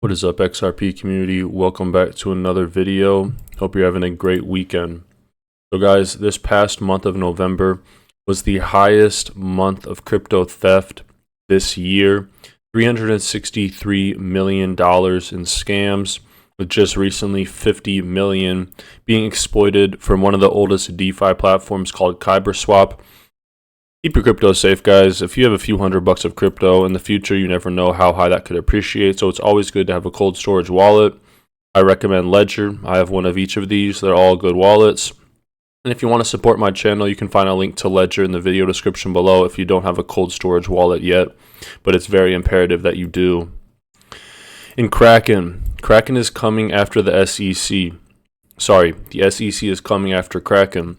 What is up, XRP community? Welcome back to another video. Hope you're having a great weekend. So guys, this past month of November was the highest month of crypto theft this year. $363 million in scams, with just recently 50 million being exploited from one of the oldest DeFi platforms called KyberSwap. Keep your crypto safe, guys. If you have a few $100 of crypto in the future, you never know how high that could appreciate. So it's always good to have a cold storage wallet. I recommend Ledger. I have one of each of these. They're all good wallets. And if you want to support my channel, you can find a link to Ledger in the video description below if you don't have a cold storage wallet yet. But it's very imperative that you do. In Kraken is coming after the SEC. Sorry, the SEC is coming after Kraken.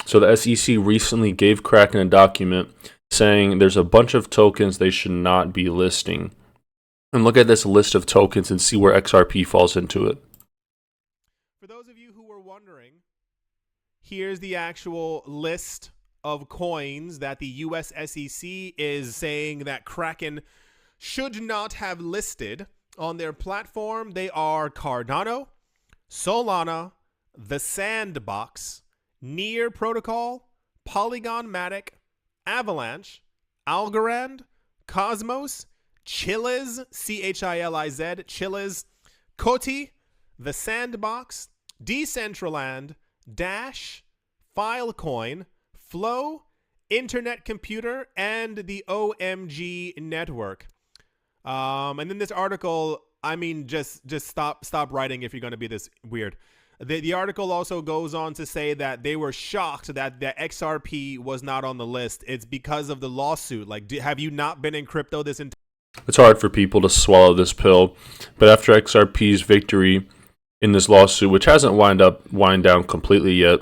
So the SEC recently gave Kraken a document saying there's a bunch of tokens they should not be listing. And look at this list of tokens and see where XRP falls into it. For those of you who were wondering, here's the actual list of coins that the US SEC is saying that Kraken should not have listed on their platform. They are Cardano, Solana, the Sandbox, Near Protocol, Polygon Matic, Avalanche, Algorand, Cosmos, Chiliz, C-H-I-L-I-Z, Chiliz, Koti, the Sandbox, Decentraland, Dash, Filecoin, Flow, Internet Computer, and the OMG Network. And then this article, I mean, just stop writing if you're going to be this weird. The article also goes on to say that they were shocked that the XRP was not on the list. It's because of the lawsuit. Like, have you not been in crypto this entire? It's hard for people to swallow this pill, but after XRP's victory in this lawsuit, which hasn't wind down completely yet,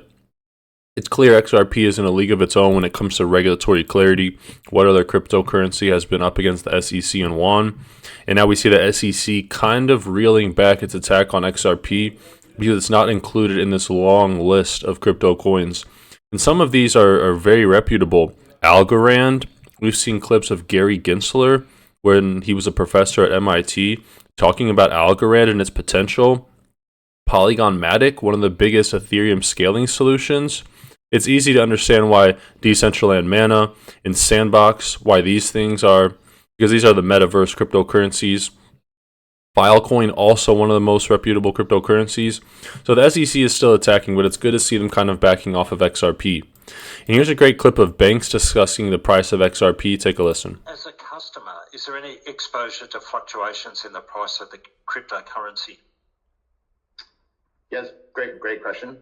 it's clear XRP is in a league of its own when it comes to regulatory clarity. What other cryptocurrency has been up against the SEC and won? And now we see the SEC kind of reeling back its attack on XRP because it's not included in this long list of crypto coins. And some of these are very reputable. Algorand, we've seen clips of Gary Gensler when he was a professor at MIT talking about Algorand and its potential. Polygon Matic, one of the biggest Ethereum scaling solutions. It's easy to understand why Decentraland Mana and Sandbox, why these things are, because these are the metaverse cryptocurrencies. Filecoin, also one of the most reputable cryptocurrencies. So the SEC is still attacking, but it's good to see them kind of backing off of XRP. And here's a great clip of banks discussing the price of XRP. Take a listen. As a customer, is there any exposure to fluctuations in the price of the cryptocurrency? Yes, great question.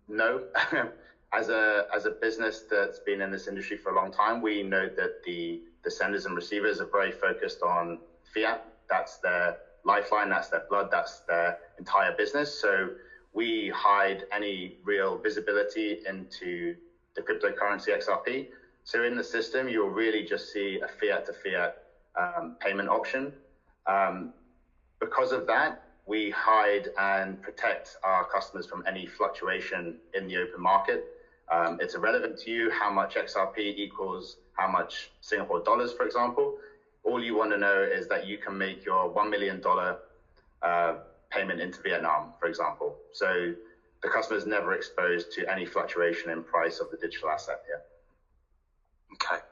No. As a business that's been in this industry for a long time, we know that the senders and receivers are very focused on fiat. That's their lifeline, that's their blood, that's their entire business. So we hide any real visibility into the cryptocurrency XRP. So in the system, you'll really just see a fiat to fiat payment option. Because of that, we hide and protect our customers from any fluctuation in the open market. It's irrelevant to you how much XRP equals how much Singapore dollars, for example. All you want to know is that you can make your $1 million payment into Vietnam, for example. So the customer is never exposed to any fluctuation in price of the digital asset here. Okay.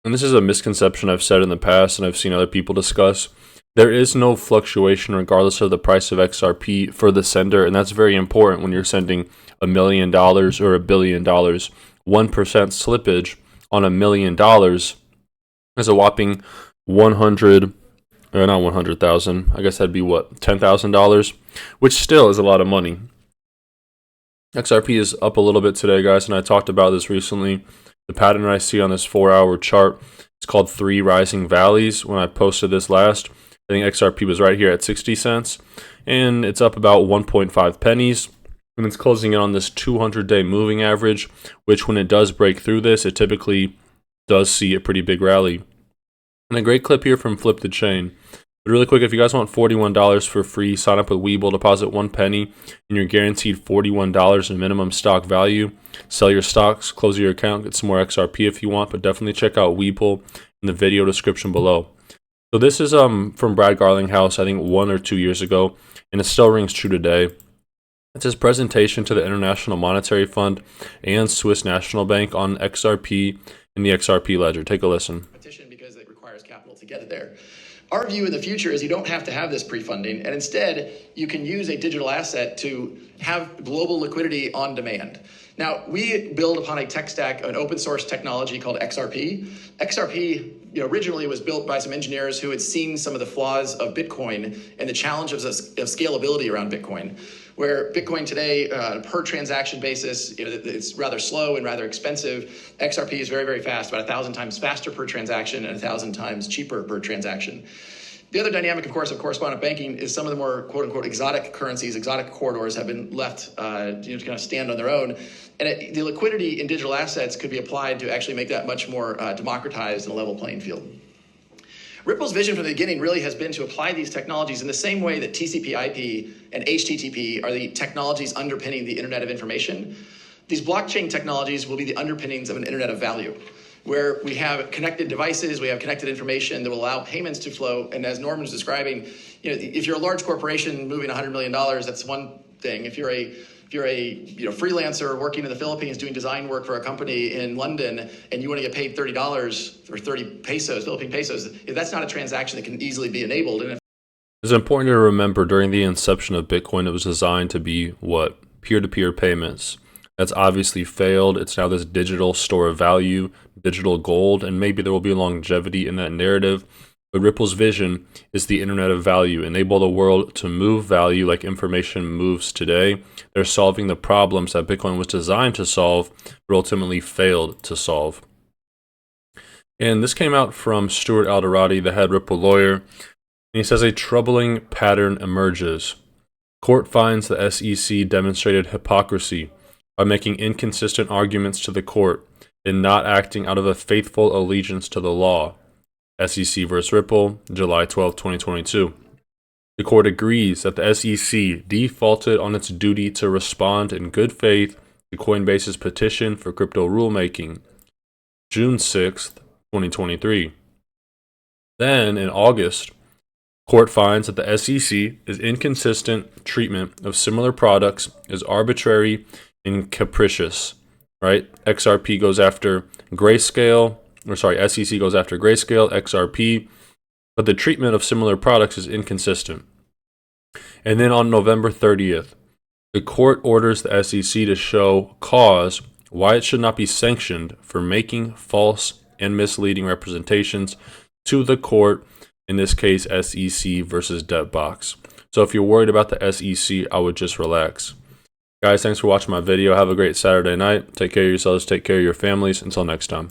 And this is a misconception I've said in the past and I've seen other people discuss. There is no fluctuation regardless of the price of XRP for the sender, and that's very important when you're sending $1 million or $1 billion. 1% slippage on $1 million is a whopping 100, or not 100,000. I guess that'd be what, $10,000, which still is a lot of money. XRP is up a little bit today, guys, and I talked about this recently. The pattern I see on this 4-hour chart, it's called 3 rising valleys. When I posted this last, I think XRP was right here at 60 cents, and it's up about 1.5 pennies. And it's closing in on this 200-day moving average, which when it does break through this, it typically does see a pretty big rally. And a great clip here from Flip the Chain. But really quick, if you guys want $41 for free, sign up with Webull, deposit 1 penny, and you're guaranteed $41 in minimum stock value. Sell your stocks, close your account, get some more XRP if you want, but definitely check out Webull in the video description below. So this is from Brad Garlinghouse, I think 1 or 2 years ago, and it still rings true today. It's his presentation to the International Monetary Fund and Swiss National Bank on XRP and the XRP ledger. Take a listen. Because it requires capital to get it there. Our view in the future is you don't have to have this pre-funding, and instead you can use a digital asset to have global liquidity on demand. Now, we build upon a tech stack, an open source technology called XRP. XRP originally was built by some engineers who had seen some of the flaws of Bitcoin and the challenges of scalability around Bitcoin, where Bitcoin today, per transaction basis, it's rather slow and rather expensive. XRP is very, very fast, about 1,000 times faster per transaction and 1,000 times cheaper per transaction. The other dynamic, of course, of correspondent banking is some of the more quote-unquote exotic currencies, exotic corridors have been left to kind of stand on their own. And the liquidity in digital assets could be applied to actually make that much more democratized and a level playing field. Ripple's vision from the beginning really has been to apply these technologies in the same way that TCP/IP and HTTP are the technologies underpinning the Internet of Information. These blockchain technologies will be the underpinnings of an Internet of Value, where we have connected devices, we have connected information that will allow payments to flow. And as Norman was describing, if you're a large corporation moving $100 million, that's one thing. If you're a freelancer working in the Philippines doing design work for a company in London and you want to get paid $30 or 30 pesos, Philippine pesos, that's not a transaction that can easily be enabled. And it's important to remember during the inception of Bitcoin, it was designed to be what? Peer-to-peer payments. That's obviously failed. It's now this digital store of value, digital gold, and maybe there will be longevity in that narrative. But Ripple's vision is the Internet of Value, enable the world to move value like information moves today. They're solving the problems that Bitcoin was designed to solve, but ultimately failed to solve. And this came out from Stuart Alderati, the head Ripple lawyer. And he says a troubling pattern emerges. Court finds the SEC demonstrated hypocrisy by making inconsistent arguments to the court and not acting out of a faithful allegiance to the law. SEC vs. Ripple, July 12, 2022. The court agrees that the SEC defaulted on its duty to respond in good faith to Coinbase's petition for crypto rulemaking, June 6, 2023. Then, in August, court finds that the SEC is inconsistent treatment of similar products is arbitrary and capricious, right? XRP goes after Grayscale, SEC goes after Grayscale, XRP, but the treatment of similar products is inconsistent. And then on November 30th, the court orders the SEC to show cause why it should not be sanctioned for making false and misleading representations to the court, in this case, SEC versus Debtbox. So if you're worried about the SEC, I would just relax. Guys, thanks for watching my video. Have a great Saturday night. Take care of yourselves. Take care of your families. Until next time.